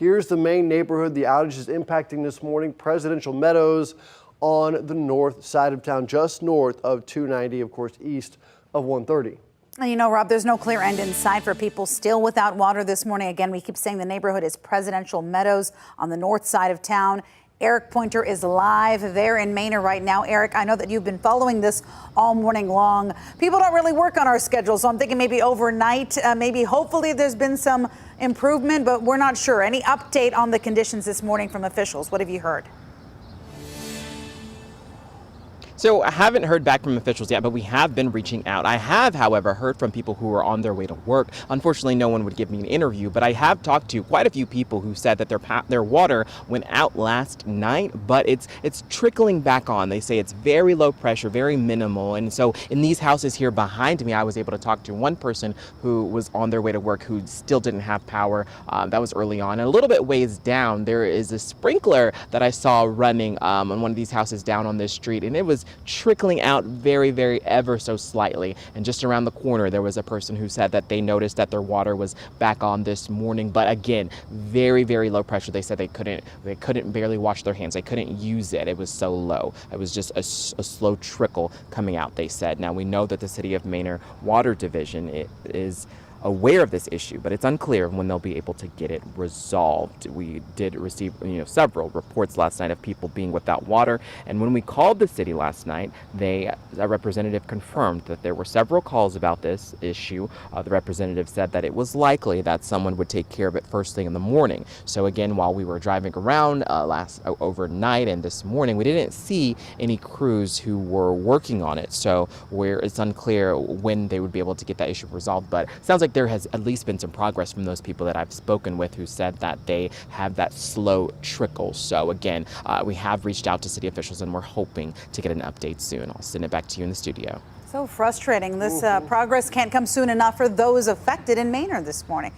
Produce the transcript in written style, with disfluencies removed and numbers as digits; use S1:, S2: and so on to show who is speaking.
S1: Here's the main neighborhood the outage is impacting this morning, Presidential Meadows on the north side of town, just north of 290, of course, east of 130.
S2: And you know, Rob, there's no clear end in sight for people still without water this morning. Again, we keep saying the neighborhood is Presidential Meadows on the north side of town. Eric Pointer is live there in Manor right now. Eric, I know that you've been following this all morning long. People don't really work on our schedule, so I'm thinking maybe overnight, maybe hopefully there's been some improvement, but we're not sure. Any update on the conditions this morning from officials? What have you heard?
S3: So I haven't heard back from officials yet, but we have been reaching out. I have, however, heard from people who are on their way to work. Unfortunately, no one would give me an interview, but I have talked to quite a few people who said that their water went out last night, but it's trickling back on. They say it's very low pressure, very minimal. And so in these houses here behind me, I was able to talk to one person who was on their way to work who still didn't have power. That was early on. And a little bit ways down, there is a sprinkler that I saw running on one of these houses down on this street, and it was trickling out very, very ever so slightly. And just around the corner, there was a person who said that they noticed that their water was back on this morning. But again, very, very low pressure. They said they couldn't barely wash their hands. They couldn't use it. It was so low. It was just a slow trickle coming out, they said. Now, we know that the City of Manor Water Division is aware of this issue, but it's unclear when they'll be able to get it resolved. We did receive several reports last night of people being without water, and when we called the city last night, a representative confirmed that there were several calls about this issue. The representative said that it was likely that someone would take care of it first thing in the morning. So again, while we were driving around overnight and this morning, we didn't see any crews who were working on it. So it's unclear when they would be able to get that issue resolved, but it sounds like there has at least been some progress from those people that I've spoken with who said that they have that slow trickle. So again, we have reached out to city officials and we're hoping to get an update soon. I'll send it back to you in the studio.
S2: So frustrating. This progress can't come soon enough for those affected in Manor this morning.